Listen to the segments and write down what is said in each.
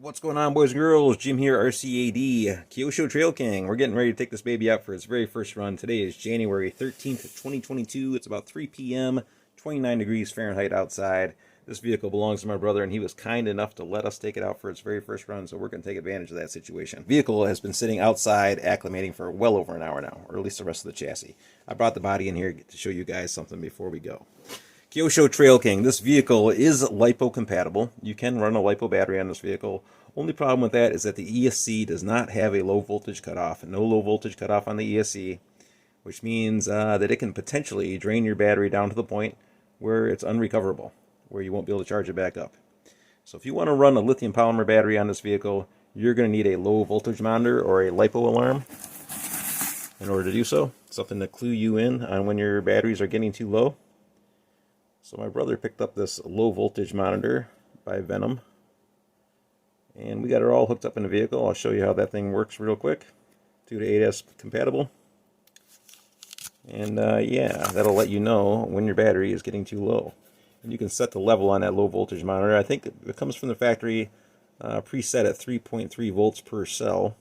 What's going on, boys and girls? Jim here, R.C.A.D. Kyosho Trail King. We're getting ready to take this baby out for its very first run. Today is January 13th, 2022. It's about 3 p.m., 29 degrees Fahrenheit outside. This vehicle belongs to my brother, and he was kind enough to let us take it out for its very first run, so we're going to take advantage of that situation. The vehicle has been sitting outside acclimating for well over an hour now, or at least the rest of the chassis. I brought the body in here to show you guys something before we go. Kyosho Trail King. This vehicle is LiPo compatible. You can run a LiPo battery on this vehicle. Only problem with that is that the ESC does not have a low voltage cutoff. No low voltage cutoff on the ESC, which means that it can potentially drain your battery down to the point where it's unrecoverable, where you won't be able to charge it back up. So if you want to run a lithium polymer battery on this vehicle, you're going to need a low voltage monitor or a LiPo alarm in order to do so. Something to clue you in on when your batteries are getting too low. So my brother picked up this low voltage monitor by Venom, and we got it all hooked up in the vehicle. I'll show you how that thing works real quick. 2 to 8S compatible. And yeah, that'll let you know when your battery is getting too low. And you can set the level on that low voltage monitor. I think it comes from the factory preset at 3.3 volts per cell,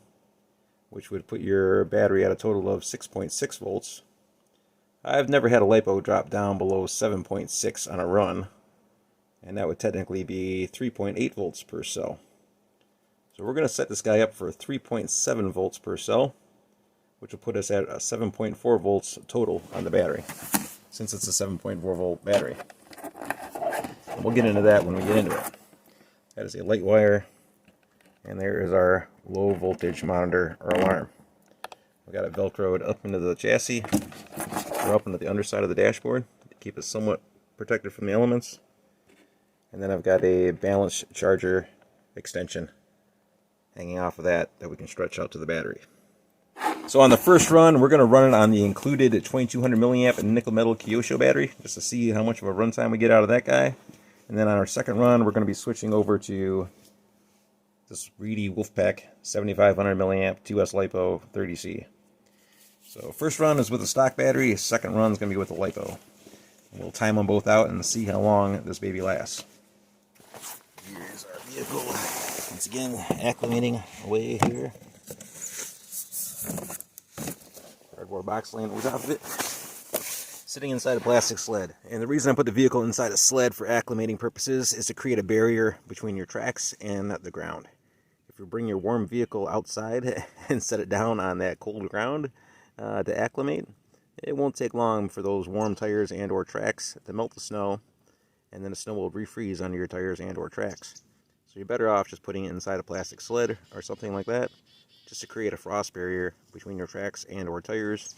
which would put your battery at a total of 6.6 volts. I've never had a LiPo drop down below 7.6 on a run, and that would technically be 3.8 volts per cell. So we're going to set this guy up for 3.7 volts per cell, which will put us at a 7.4 volts total on the battery, since it's a 7.4 volt battery. And we'll get into that when we get into it. That is a light wire, and there is our low voltage monitor or alarm. We got it velcroed up into the chassis, or up into the underside of the dashboard to keep it somewhat protected from the elements. And then I've got a balance charger extension hanging off of that we can stretch out to the battery. So on the first run, we're going to run it on the included 2200 milliamp nickel metal Kyosho battery, just to see how much of a runtime we get out of that guy. And then on our second run, we're going to be switching over to this R.C.A.D Wolfpack 7500 milliamp 2S LiPo 30C. So first run is with a stock battery, second run is going to be with the LiPo. And we'll time them both out and see how long this baby lasts. Here's our vehicle. Once again, acclimating away here. Cardboard box laying on top of it. Sitting inside a plastic sled. And the reason I put the vehicle inside a sled for acclimating purposes is to create a barrier between your tracks and the ground. If you bring your warm vehicle outside and set it down on that cold ground, to acclimate, it won't take long for those warm tires and or tracks to melt the snow, and then the snow will refreeze under your tires and or tracks. So you're better off just putting it inside a plastic sled or something like that, just to create a frost barrier between your tracks and or tires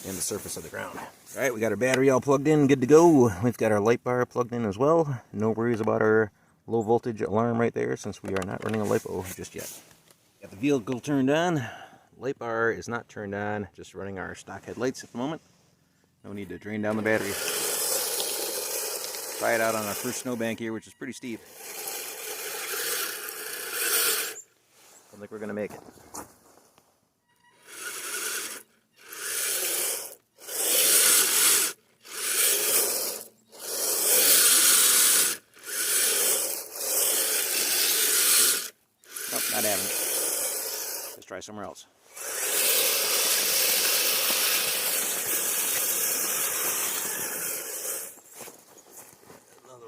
and the surface of the ground. Alright, we got our battery all plugged in, good to go. We've got our light bar plugged in as well. No worries about our low voltage alarm right there, since we are not running a LiPo just yet. Got the vehicle turned on. Light bar is not turned on, just running our stock headlights at the moment. No need to drain down the battery. Try it out on our first snowbank here, which is pretty steep. Don't think we're going to make it. Nope, not having it. Let's try somewhere else.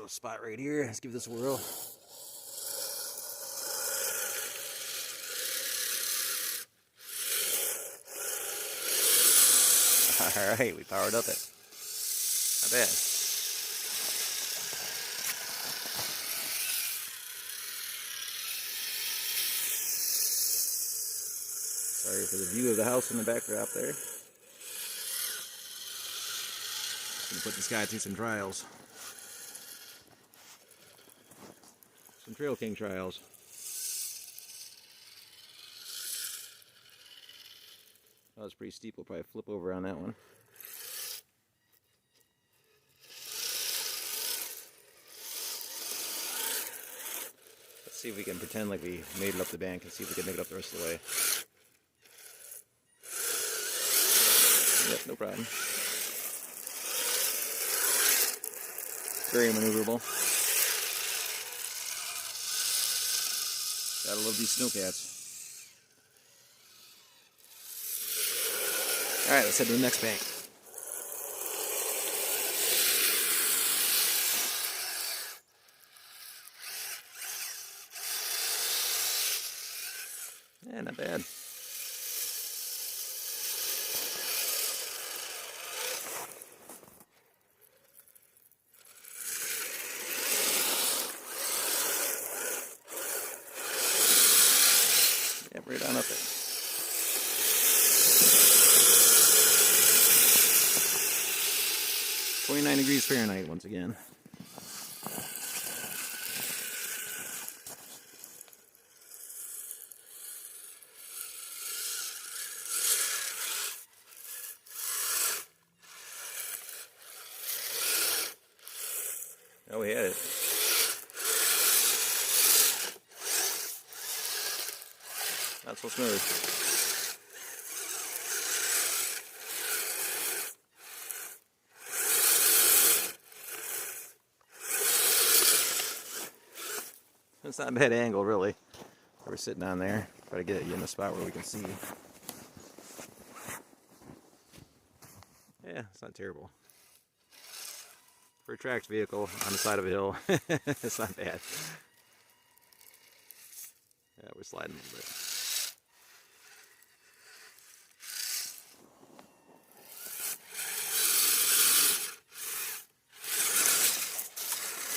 Spot right here. Let's give this a whirl. Alright, we powered up it. Not bad. Sorry for the view of the house in the backdrop there. Gonna put this guy through some trials. Some Trail King trials. That was pretty steep. We'll probably flip over on that one. Let's see if we can pretend like we made it up the bank and see if we can make it up the rest of the way. Yep, no problem. Very maneuverable. Gotta love these snowcats. Alright, let's head to the next bank. Yeah, not bad. Yep, right on up there. .9°F once again. Oh, we had it. Not so smooth. It's not a bad angle, really. We're sitting on there. Try to get you in a spot where we can see. Yeah, it's not terrible. For a tracked vehicle on the side of a hill, it's not bad. Yeah, we're sliding a little bit.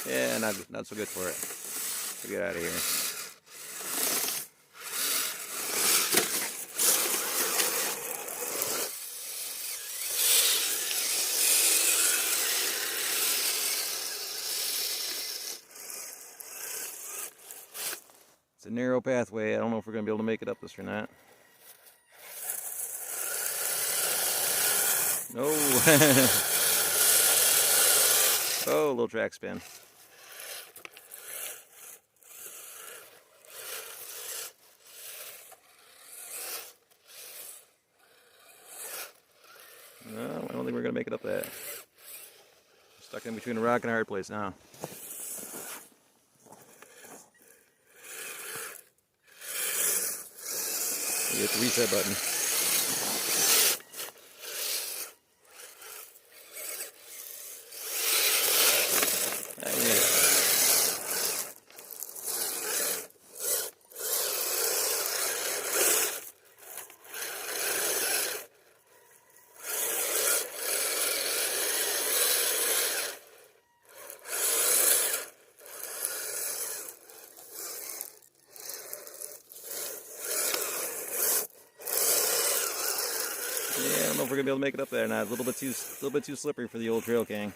Yeah, not so good for it. So get out of here. It's a narrow pathway. I don't know if we're going to be able to make it up this or not. No. Oh, a little track spin. No, I don't think we're going to make it up that. Stuck in between a rock and a hard place now. You hit the reset button. Yeah, I don't know if we're gonna be able to make it up there or not. A little bit too slippery for the old Trail King.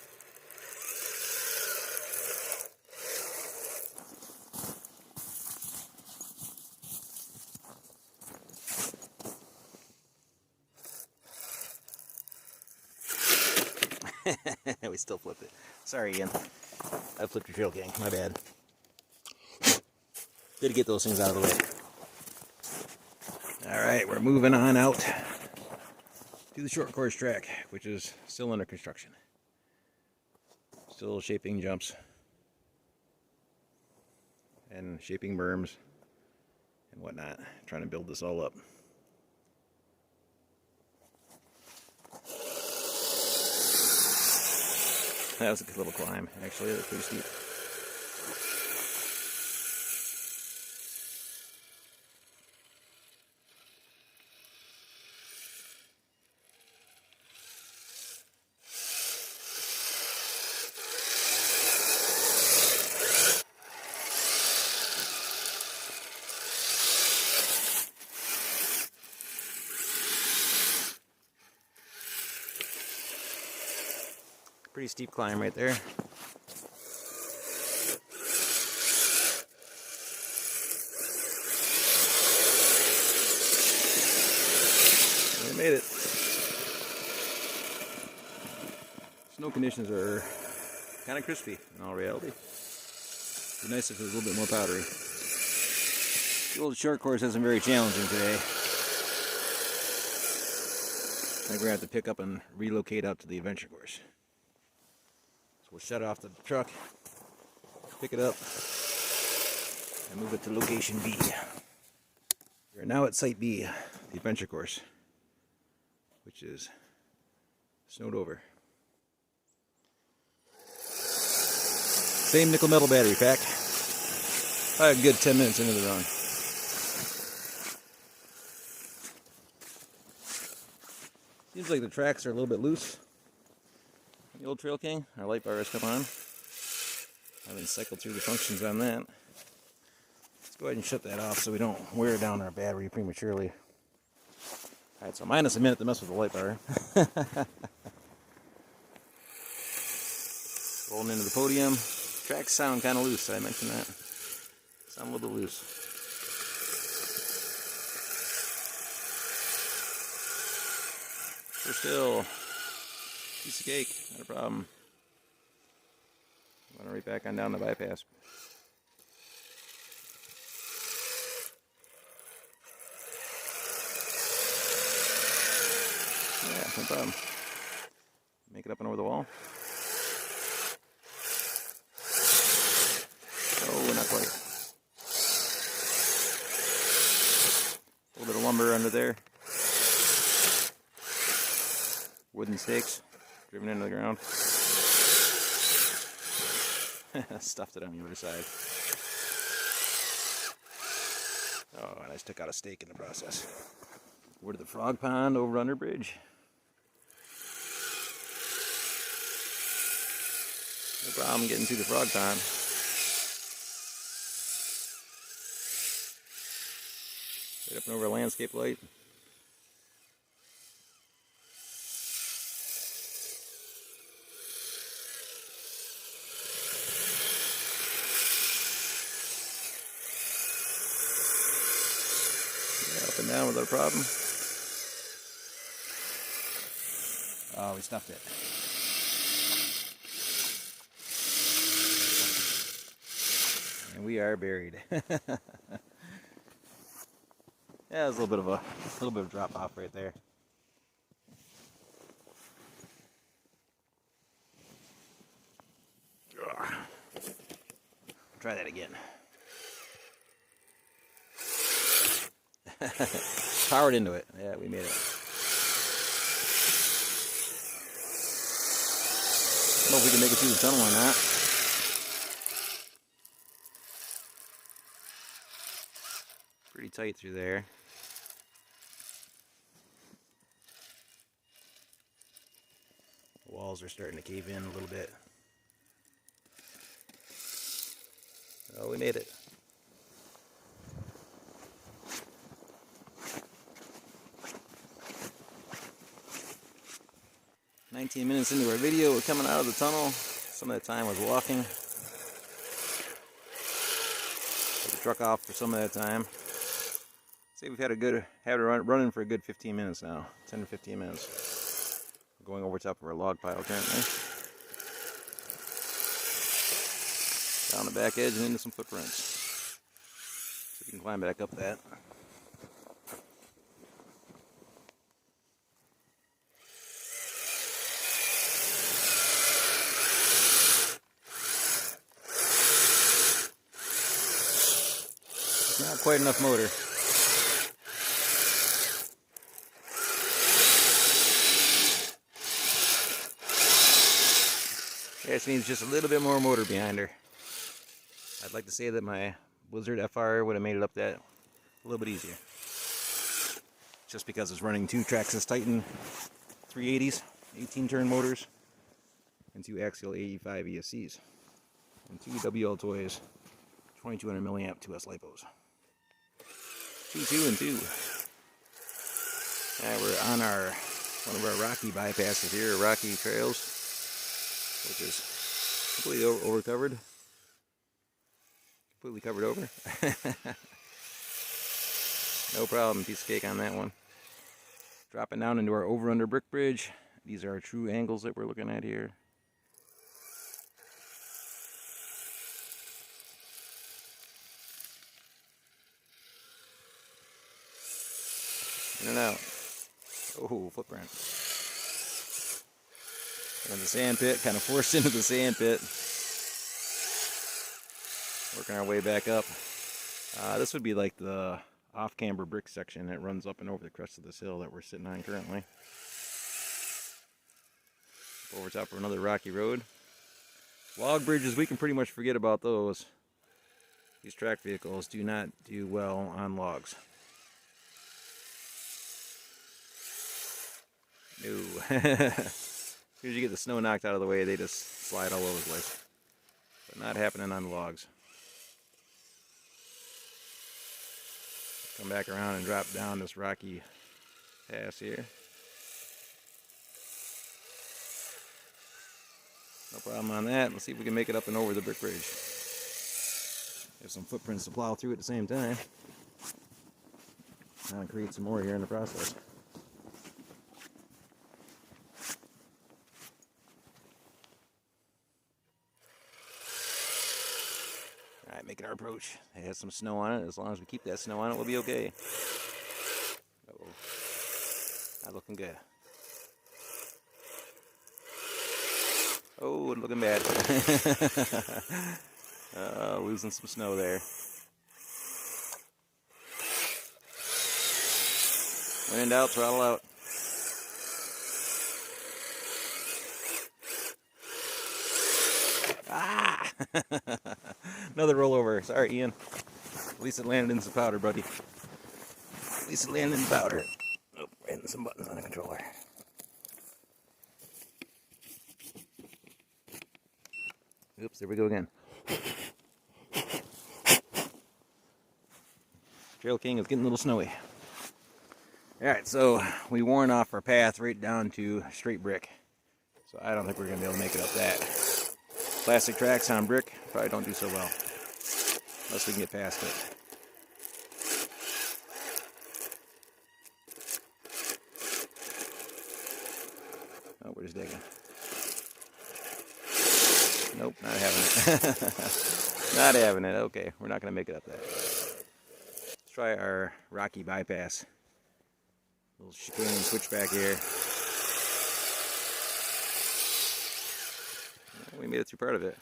We still flipped it. Sorry again. I flipped your Trail King. My bad. Good to get those things out of the way. Alright, we're moving on out to the short course track, which is still under construction. Still shaping jumps and shaping berms and whatnot. Trying to build this all up. That was a good little climb, actually. That was pretty steep. Pretty steep climb right there. We made it. Snow conditions are kind of crispy in all reality. It'd be nice if it was a little bit more powdery. The old short course isn't very challenging today. I think we're going to have to pick up and relocate out to the adventure course. So we'll shut off the truck, pick it up, and move it to location B. We are now at Site B, the adventure course, which is snowed over. Same nickel metal battery pack. A good 10 minutes into the run. Seems like the tracks are a little bit loose. The old Trail King, our light bar has come on. I haven't cycled through the functions on that. Let's go ahead and shut that off so we don't wear down our battery prematurely. Alright, so minus a minute to mess with the light bar. Rolling into the podium. Tracks sound kind of loose, did I mention that? Sound a little bit loose. We're still piece of cake, not a problem. Run right back on down the bypass. Yeah, no problem. Make it up and over the wall. Oh, not quite. A little bit of lumber under there. Wooden stakes driven into the ground. Stuffed it on the other side. Oh, and I just took out a stake in the process. We're to the frog pond over under bridge. No problem getting to the frog pond. Right up and over a landscape light. Up and down without a problem. Oh, we stuffed it. And we are buried. Yeah, there's a little bit of drop off right there. Try that again. Powered into it. Yeah, we made it. I don't know if we can make it through the tunnel or not. Pretty tight through there. The walls are starting to cave in a little bit. Oh, we made it. Minutes into our video, we're coming out of the tunnel. Some of that time was walking. Took the truck off for some of that time. Say we've had it running for a good 15 minutes now. 10 to 15 minutes. We're going over top of our log pile currently. Down the back edge and into some footprints. So we can climb back up that. Not quite enough motor. This needs just a little bit more motor behind her. I'd like to say that my Blizzard FR would have made it up that a little bit easier. Just because it's running two Traxxas Titan 380s, 18-turn motors, and two Axial 85 ESCs, and two WL Toys 2200 milliamp 2S LiPos. 2 and 2. Yeah, we're on one of our rocky bypasses here, rocky trails, which is completely completely covered over. No problem, piece of cake on that one. Dropping down into our over-under brick bridge. These are our true angles that we're looking at here. In and out. Oh, footprint. And the sand pit, kind of forced into the sand pit. Working our way back up. This would be like the off-camber brick section that runs up and over the crest of this hill that we're sitting on currently. Over top of another rocky road. Log bridges, we can pretty much forget about those. These track vehicles do not do well on logs. No. As soon as you get the snow knocked out of the way, they just slide all over the place. But not happening on logs. Come back around and drop down this rocky pass here. No problem on that. Let's see if we can make it up and over the brick bridge. There's some footprints to plow through at the same time. Now create some more here in the process. Alright, making our approach. It has some snow on it. As long as we keep that snow on it, we'll be okay. Uh-oh. Not looking good. Oh, looking bad. Losing some snow there. When in doubt, throttle out. Ah! Another rollover. Sorry, Ian. At least it landed in some powder, buddy. At least it landed in powder. Oh, hitting some buttons on the controller. Oops, there we go again. Trail King is getting a little snowy. Alright, so we worn off our path right down to straight brick. So I don't think we're going to be able to make it up that. Plastic tracks on brick probably don't do so well. Unless we can get past it. Oh, we're just digging. Nope, not having it. Not having it. Okay, we're not going to make it up that. Let's try our rocky bypass. Little chicane switchback here. We made it through part of it.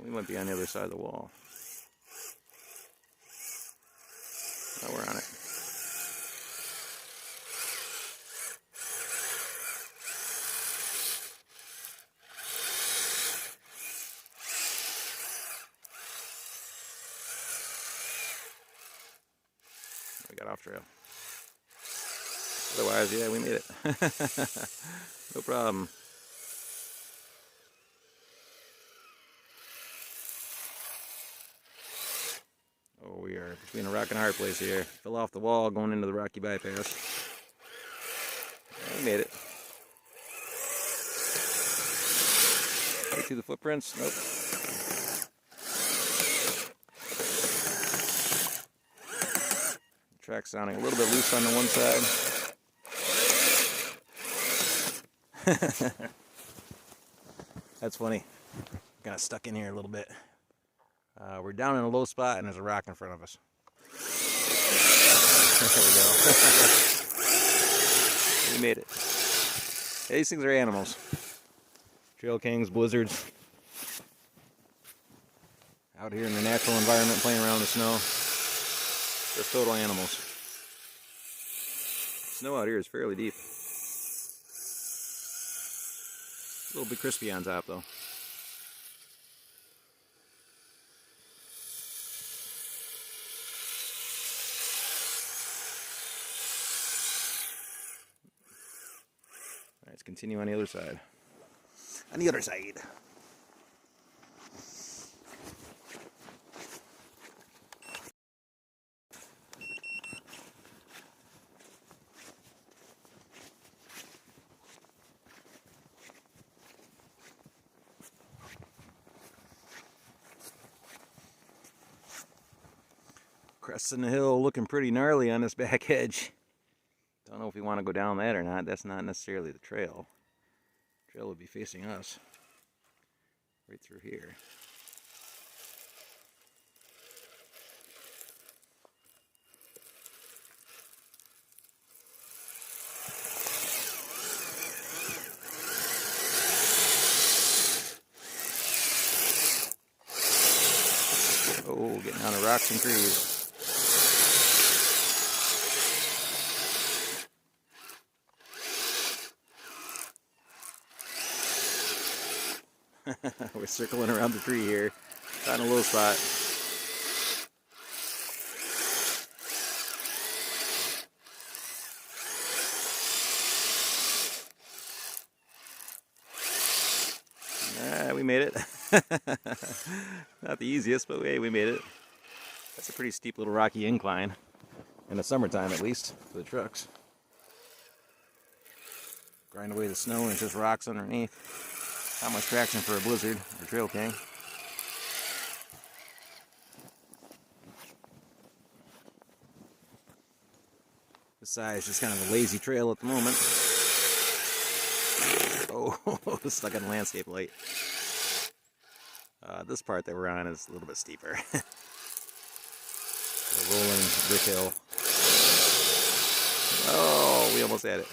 We might be on the other side of the wall. Now we're on it. We got off trail. Otherwise, yeah, we made it. No problem. Oh, we are between a rock and a hard place here. Fell off the wall going into the rocky bypass. We made it. Right through the footprints? Nope. Track's sounding a little bit loose on the one side. That's funny. Kind of stuck in here a little bit. We're down in a low spot and there's a rock in front of us. There we go. We made it. Yeah, these things are animals. Trail Kings, blizzards. Out here in the natural environment playing around in the snow. Just total animals. Snow out here is fairly deep. A little bit crispy on top though. Alright, let's continue on the other side. On the other side. Cresting the hill, looking pretty gnarly on this back edge. Don't know if we want to go down that or not. That's not necessarily the trail. The trail would be facing us. Right through here. Oh, getting on a rocks and trees. We're circling around the tree here. Found a low spot. We made it. Not the easiest, but hey, we made it. That's a pretty steep little rocky incline. In the summertime, at least, for the trucks. Grind away the snow and just rocks underneath. Not much traction for a blizzard or Trail King. This side is just kind of a lazy trail at the moment. Oh, stuck on the landscape light. This part that we're on is a little bit steeper. A rolling brick hill. Oh, we almost had it.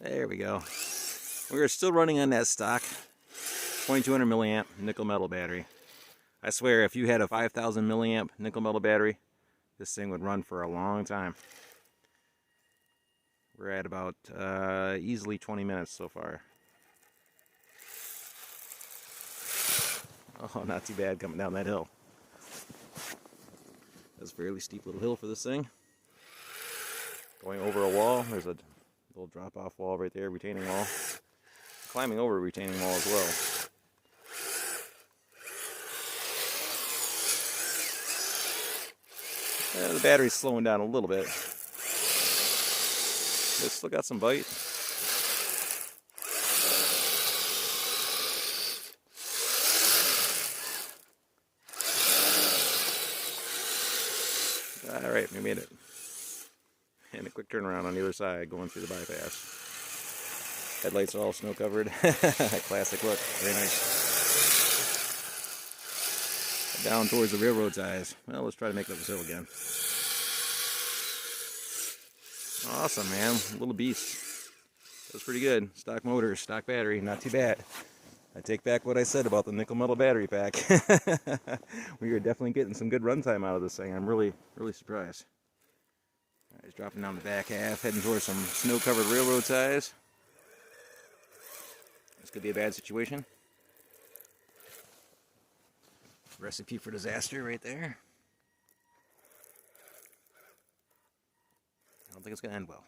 There we go. We are still running on that stock 2200 milliamp nickel metal battery. I swear, if you had a 5000 milliamp nickel metal battery, this thing would run for a long time. We're at about easily 20 minutes so far. Oh, not too bad coming down that hill. That's a fairly steep little hill for this thing. Going over a wall. There's a little drop-off wall right there, retaining wall. Climbing over a retaining wall as well. Yeah, the battery's slowing down a little bit. It's still got some bite. Alright, we made it. And a quick turnaround on the other side, going through the bypass. Headlights are all snow covered. Classic look, very nice. Down towards the railroad ties. Well, let's try to make it up this hill again. Awesome, man. Little beast. That was pretty good. Stock motor, stock battery, not too bad. I take back what I said about the nickel metal battery pack. We are definitely getting some good runtime out of this thing. I'm really surprised. All right, he's dropping down the back half, heading towards some snow-covered railroad ties. This could be a bad situation. Recipe for disaster right there. I don't think it's going to end well.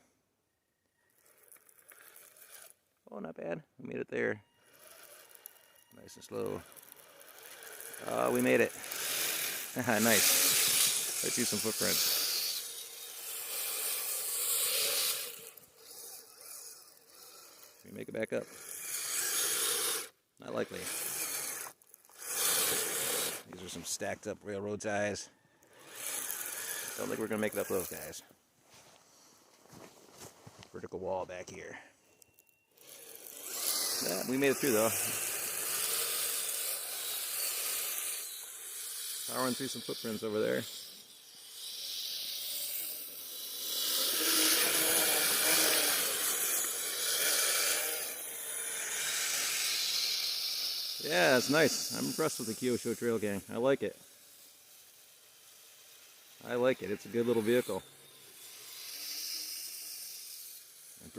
Oh, not bad. We made it there. Nice and slow. Oh, we made it. Nice. Let's see some footprints. Can we make it back up? Not likely. These are some stacked up railroad ties. Don't think we're going to make it up those guys. Vertical wall back here. Yeah, we made it through though. Powering through some footprints over there. Yeah, it's nice. I'm impressed with the Kyosho Trail Gang. I like it. I like it. It's a good little vehicle.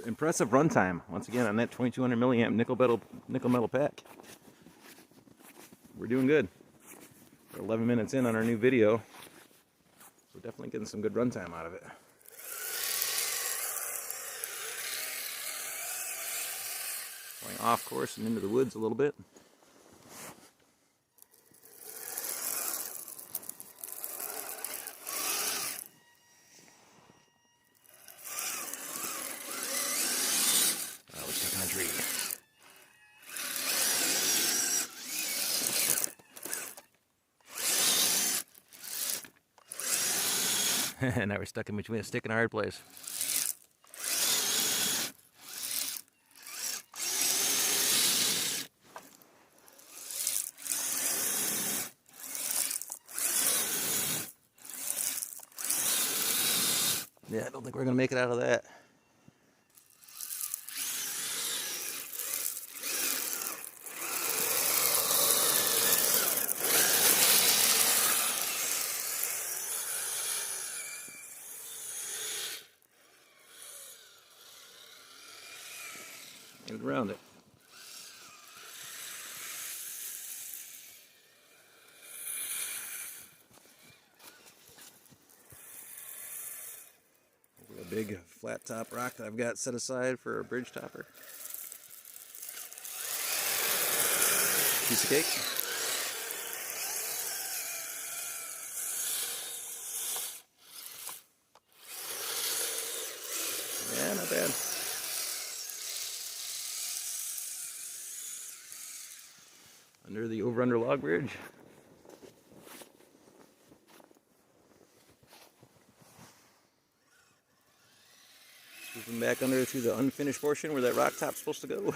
Impressive runtime, once again, on that 2200 milliamp nickel metal pack. We're doing good. We're 11 minutes in on our new video. We're definitely getting some good runtime out of it. Going off course and into the woods a little bit. Now we're stuck in between a stick and a hard place. Yeah, I don't think we're going to make it out of that. moving around it. A big flat top rock that I've got set aside for a bridge topper. Piece of cake. Yeah, not bad. Under the over-under log bridge. Scooping back under through the unfinished portion where that rock top's supposed to go.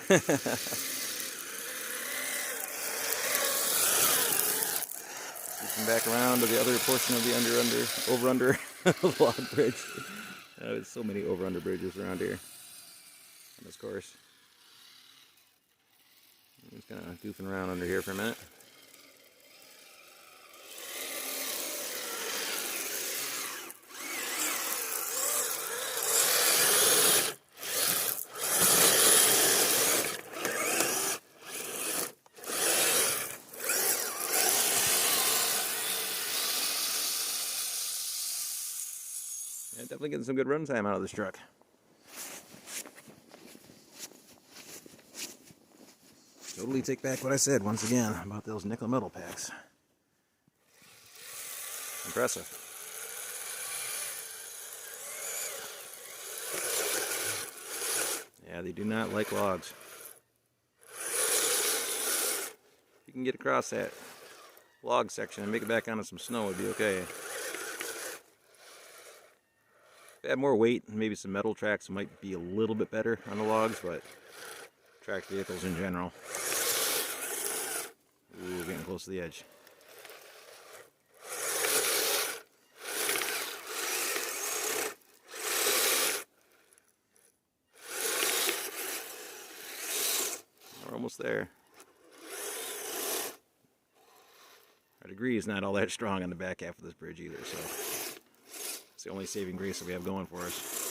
Scooping back around to the other portion of the over-under log bridge. There's so many over-under bridges around here on this course. I'm just kind of goofing around under here for a minute. Yeah, definitely getting some good run time out of this truck. Totally take back what I said once again about those nickel metal packs. Impressive. Yeah, they do not like logs. If you can get across that log section and make it back onto some snow, it'd be okay. If it had more weight and maybe some metal tracks, it might be a little bit better on the logs, but tracked vehicles in general. Ooh, getting close to the edge. We're almost there. Our degree is not all that strong on the back half of this bridge either, so it's the only saving grace that we have going for us.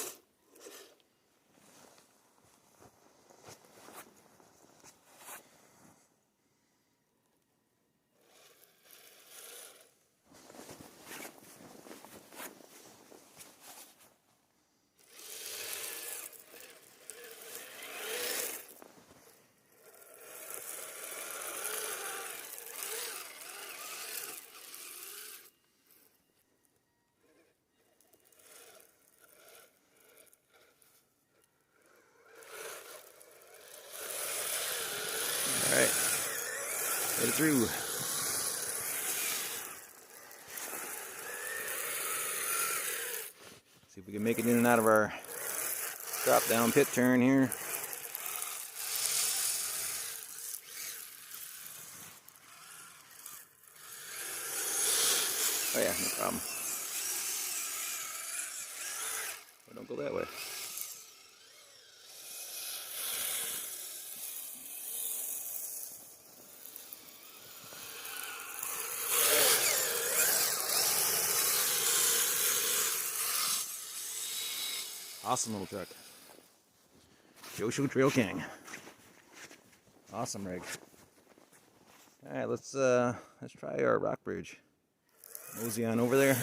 Alright, get it through. See if we can make it in and out of our drop down pit turn here. Oh yeah, no problem. But don't go that way. Awesome little truck. Kyosho Trail King. Awesome rig. Alright, let's try our rock bridge. Mosey on over there.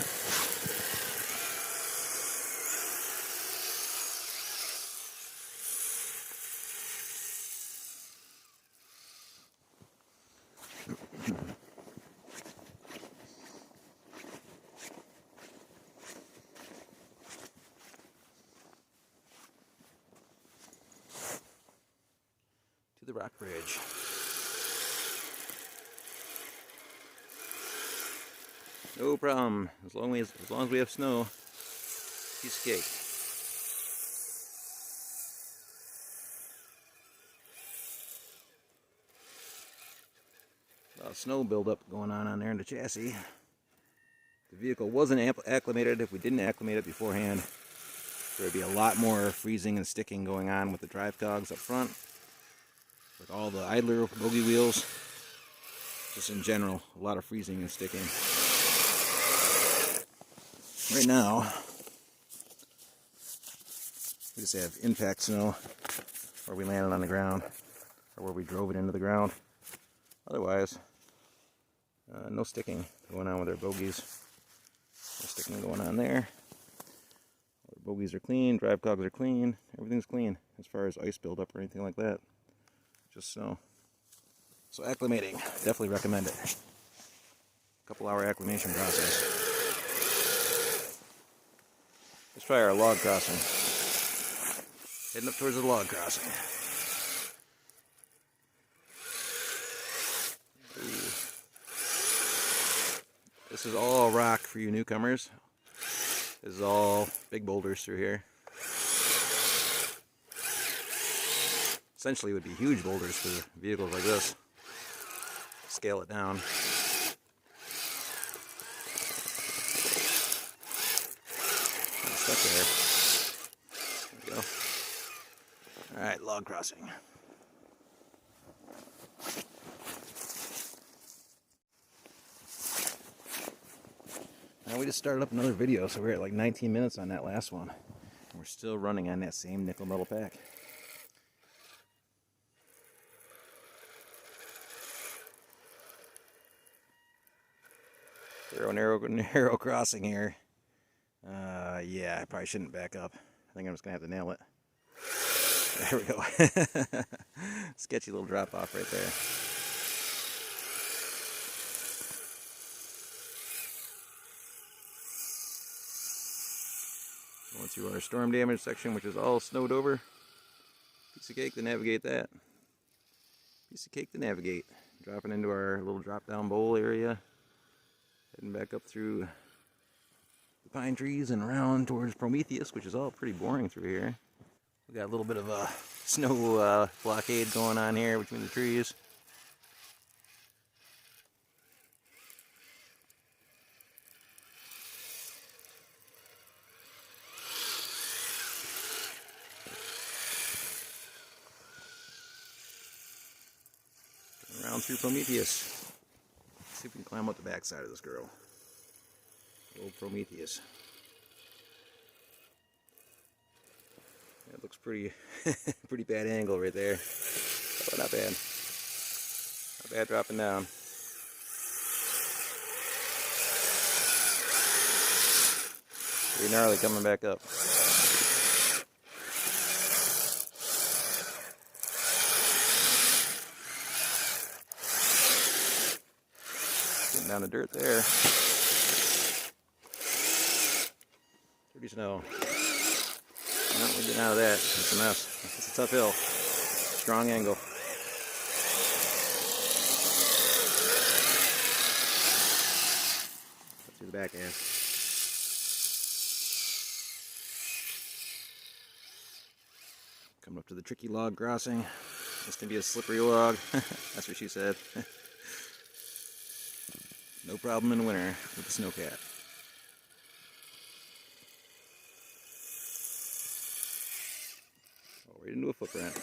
To the rock bridge. No problem. As long as we have snow, piece of cake. A lot of snow buildup going on there in the chassis. The vehicle wasn't acclimated. If we didn't acclimate it beforehand, there would be a lot more freezing and sticking going on with the drive cogs up front, with all the idler bogey wheels. Just in general, a lot of freezing and sticking. Right now, we just have impact snow, where we landed on the ground, or where we drove it into the ground. Otherwise, no sticking going on with our bogies. No sticking going on there. Our bogies are clean, drive cogs are clean, everything's clean as far as ice buildup or anything like that. Just snow. So acclimating, definitely recommend it. Couple hour acclimation process. Let's try our log crossing. Heading up towards the log crossing. Ooh. This is all rock for you newcomers. This is all big boulders through here. Essentially would be huge boulders for vehicles like this. Scale it down. Stuck there. There we go. Alright, log crossing. Now we just started up another video, so we're at like 19 minutes on that last one. And we're still running on that same nickel metal pack. Narrow crossing here. Yeah, I probably shouldn't back up. I think I'm just gonna have to nail it. There we go. Sketchy little drop off right there. Going through our storm damage section, which is all snowed over. Piece of cake to navigate that. Piece of cake to navigate. Dropping into our little drop down bowl area. Heading back up through the pine trees and around towards Prometheus, which is all pretty boring through here. We got a little bit of a snow blockade going on here between the trees. Around through Prometheus. See if we can climb up the backside of this girl. Old Prometheus. That looks pretty pretty bad angle right there. Oh, not bad. Not bad dropping down. Pretty gnarly coming back up. Getting down the dirt there. Pretty snow. No, we're getting out of that. It's a mess. It's a tough hill. Strong angle. Up through the back end. Coming up to the tricky log crossing. This can be a slippery log. That's what she said. No problem in winter with the snowcat. Oh, right into a footprint.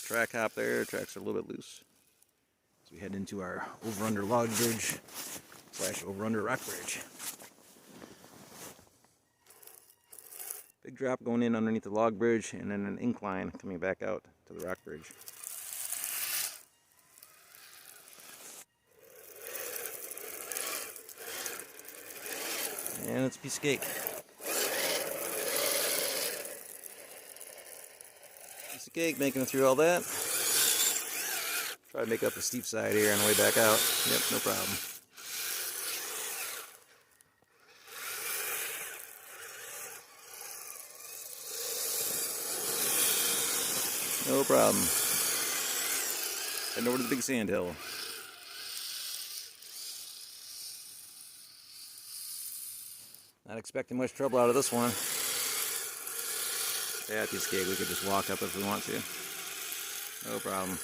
Track hop there. Tracks are a little bit loose. As we head into our over-under log bridge / over-under rock bridge. Big drop going in underneath the log bridge, and then an incline coming back out to the rock bridge. And it's a piece of cake. Piece of cake, making it through all that. Try to make up the steep side here on the way back out. Yep, no problem. No problem. Heading over to the big sand hill. Not expecting much trouble out of this one. Yeah, piece of cake. We could just walk up if we want to. No problem.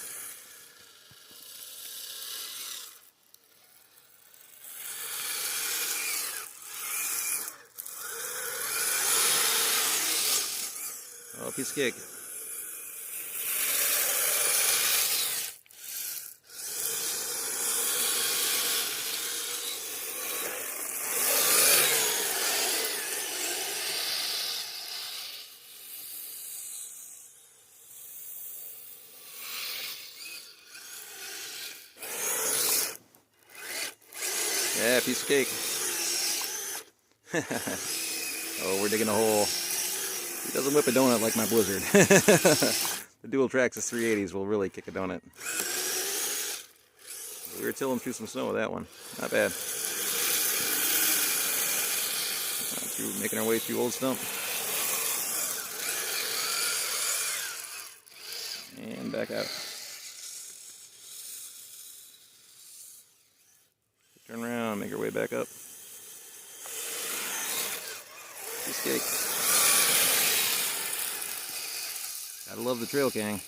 Oh, piece of cake. Yeah, piece of cake. Oh, we're digging a hole. He doesn't whip a donut like my Blizzard. The dual Traxxas 380s will really kick a donut. We were tilling through some snow with that one. Not bad. Making our way through Old Stump. And back out. Turn around, make our way back up. Piece of cake. Gotta love the Trail King.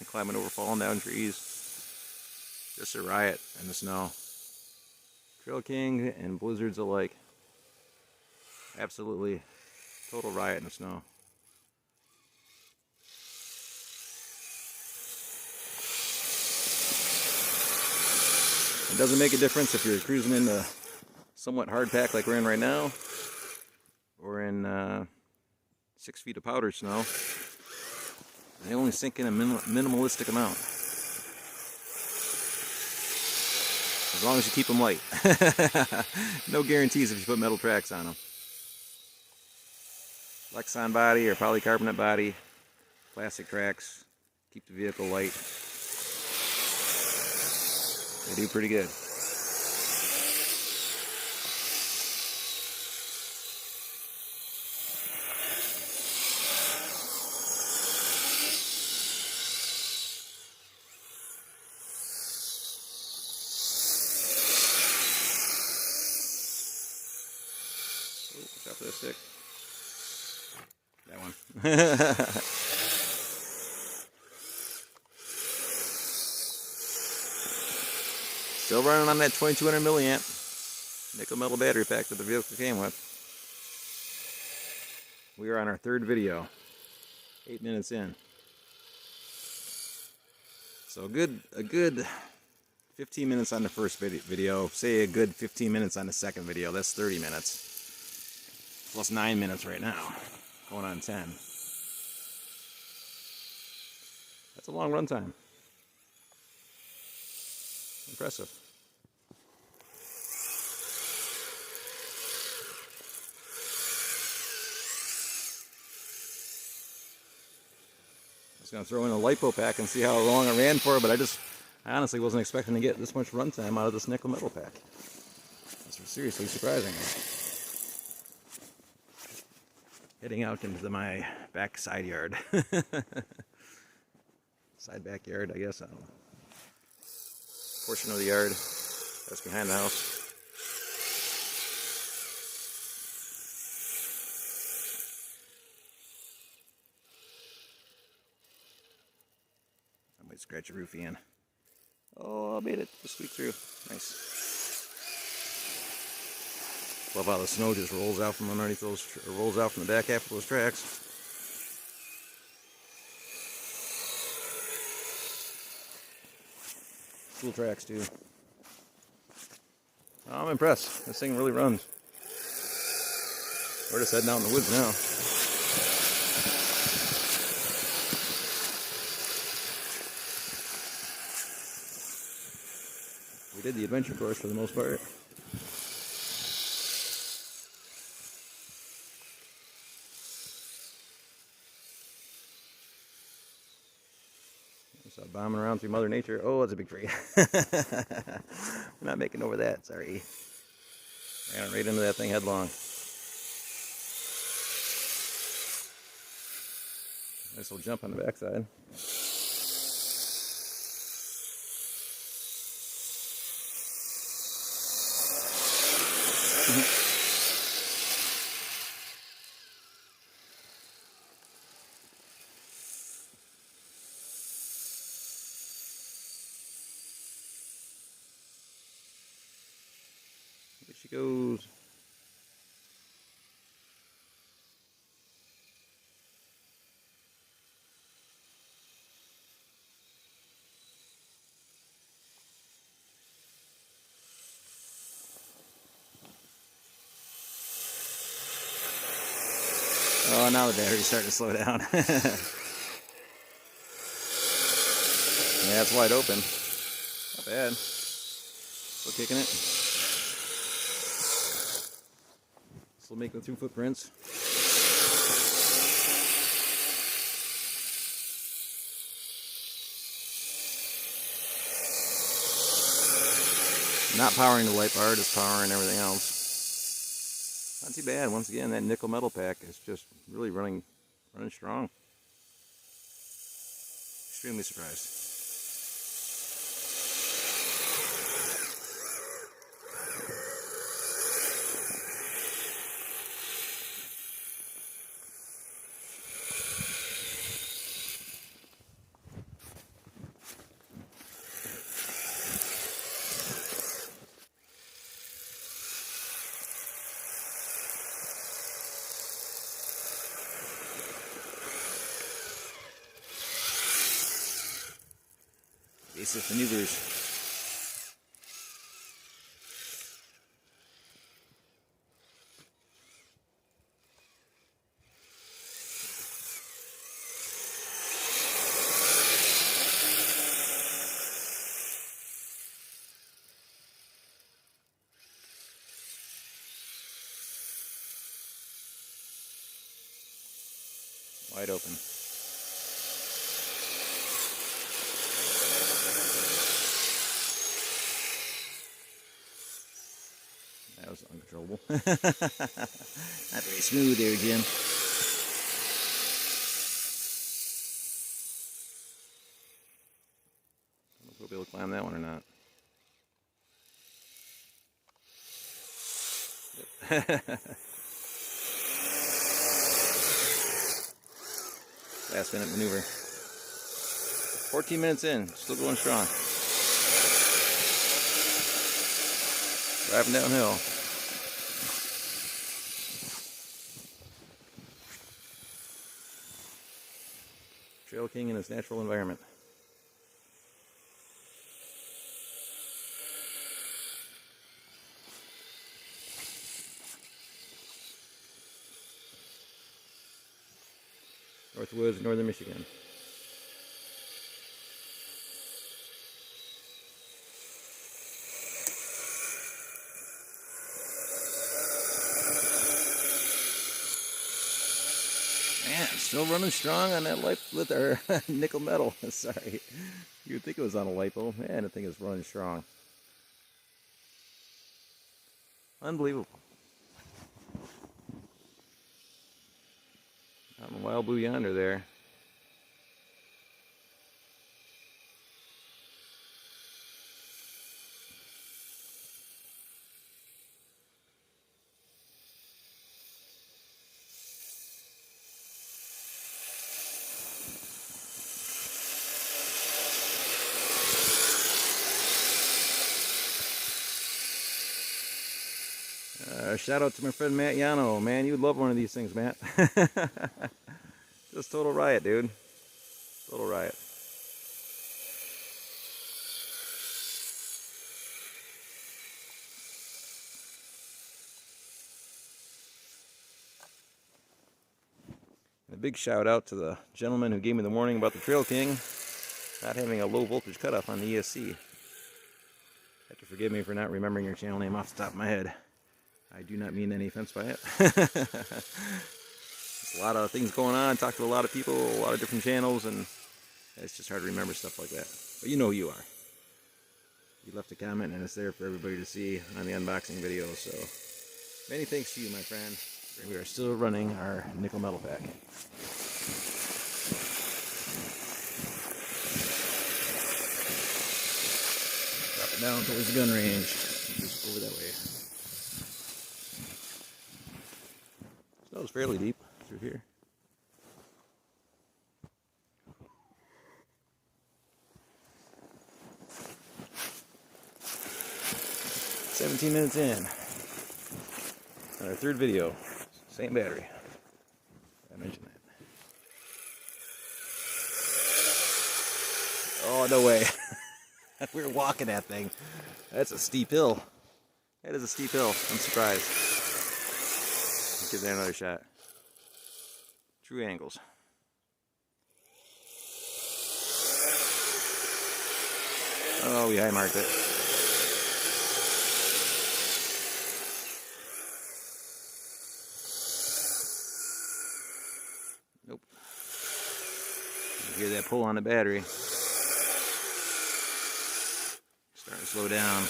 Climbing over falling down trees. Just a riot in the snow. Trail King and Blizzards alike. Absolutely total riot in the snow. It doesn't make a difference if you're cruising in the somewhat hard pack like we're in right now, or in 6 feet of powder snow. They only sink in a minimalistic amount. As long as you keep them light. No guarantees if you put metal tracks on them. Lexan body or polycarbonate body, plastic tracks, keep the vehicle light. They do pretty good. Oh, watch out for that stick. That one. Still running on that 2200 milliamp nickel metal battery pack that the vehicle came with. We are on our third video, 8 minutes in. So a good 15 minutes on the first video, say a good 15 minutes on the second video. That's 30 minutes. Plus 9 minutes right now, going on 10. That's a long run time. Impressive. I was going to throw in a LiPo pack and see how long it ran for, but I honestly wasn't expecting to get this much runtime out of this nickel metal pack. That's seriously surprising. Heading out into my back side yard. Side backyard, I guess. I don't know. Portion of the yard that's behind the house. I might scratch a roofie in. Oh, I made it. Just squeak through. Nice. Love how the snow just rolls out from underneath those, or rolls out from the back half of those tracks. Cool tracks too. I'm impressed. This thing really runs. We're just heading out in the woods now. We did the adventure course for the most part. So bombing around through Mother Nature. Oh, that's a big tree. We're not making over that, sorry. Ran right into that thing headlong. Nice little jump on the backside. There she goes. Oh, now the battery's starting to slow down. Yeah, it's wide open. Not bad. Still kicking it. Still making 2 footprints. Not powering the light bar, just powering everything else. Not too bad. Once again, that nickel metal pack is just really running strong. Extremely surprised. Basic maneuvers. Wide open. That was uncontrollable. Not very smooth there, Jim. I don't know if we'll be able to climb that one or not. Last minute maneuver. 14 minutes in, still going strong. Driving downhill. Trail king in his natural environment. Northwoods, northern Michigan. Man, still running strong on that or nickel metal. Sorry, you would think it was on a lipo. Man, I think it's running strong. Unbelievable. Out in the wild blue yonder there. Shout out to my friend Matt Yano. Man, you'd love one of these things, Matt. Just total riot, dude. Total riot. A big shout out to the gentleman who gave me the warning about the Trail King not having a low voltage cutoff on the ESC. You have to forgive me for not remembering your channel name off the top of my head. I do not mean any offense by it. There's a lot of things going on. Talk to a lot of people, a lot of different channels, and it's just hard to remember stuff like that. But you know who you are. You left a comment, and it's there for everybody to see on the unboxing video. So many thanks to you, my friend. We are still running our nickel metal pack. Drop it down towards the gun range. Just over that way. Snow's fairly deep through here. "17 minutes in. On our third video. Same battery. I mentioned that. Oh, no way. We're walking that thing. That's a steep hill. That is a steep hill. I'm surprised. Let's give that another shot. True angles. Oh, we high marked it. Nope. You hear that pull on the battery. Starting to slow down.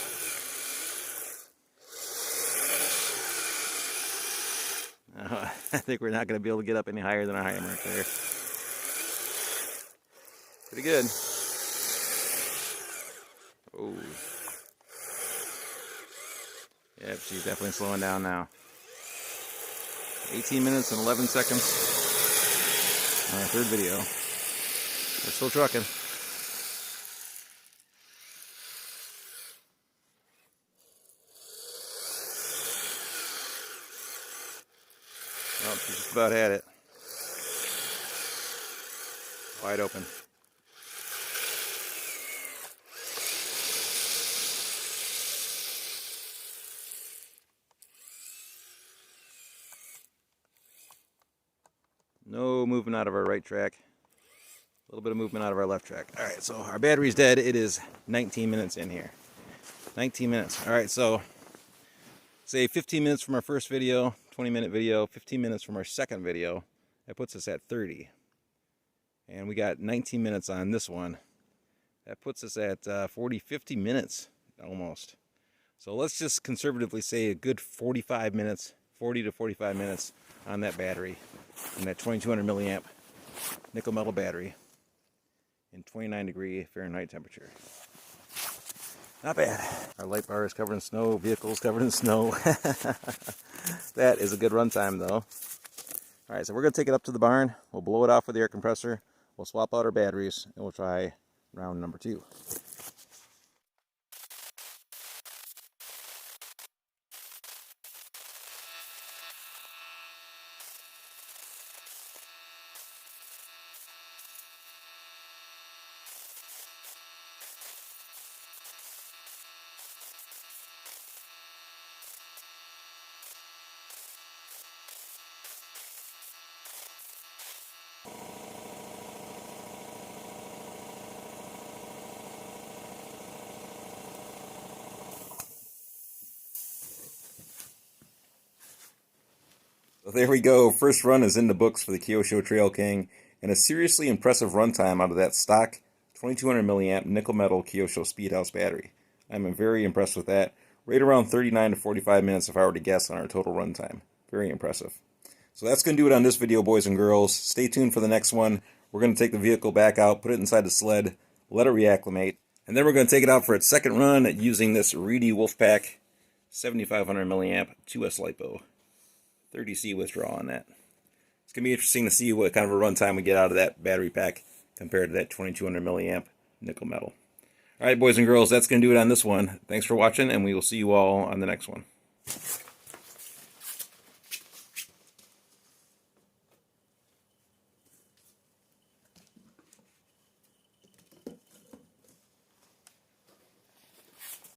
I think we're not going to be able to get up any higher than our high mark there. Pretty good. Oh. Yep, she's definitely slowing down now. 18 minutes and 11 seconds on our third video. We're still trucking. Well, she just about had it. Wide open. No movement out of our right track. A little bit of movement out of our left track. All right, so our battery's dead. It is 19 minutes in here. 19 minutes. All right, so say 15 minutes from our first video, 20-minute video, 15 minutes from our second video. That puts us at 30. And we got 19 minutes on this one. That puts us at 40, 50 minutes almost. So let's just conservatively say a good 45 minutes, 40 to 45 minutes on that battery, and that 2200 milliamp nickel metal battery in 29-degree Fahrenheit temperature. Not bad. Our light bar is covered in snow, vehicle's covered in snow. That is a good runtime though. Alright, so we're going to take it up to the barn. We'll blow it off with the air compressor. We'll swap out our batteries, and we'll try round number 2. So there we go. First run is in the books for the Kyosho Trail King, and a seriously impressive runtime out of that stock 2200 milliamp nickel metal Kyosho Speed House battery. I'm very impressed with that. Right around 39 to 45 minutes if I were to guess on our total runtime. Very impressive. So that's going to do it on this video, boys and girls. Stay tuned for the next one. We're going to take the vehicle back out, put it inside the sled, let it reacclimate, and then we're going to take it out for its second run using this R.C.A.D Wolfpack 7500 milliamp 2S LiPo. 30C withdrawal on that. It's going to be interesting to see what kind of a runtime we get out of that battery pack compared to that 2200 milliamp nickel metal. Alright, boys and girls, that's going to do it on this one. Thanks for watching, and we will see you all on the next one.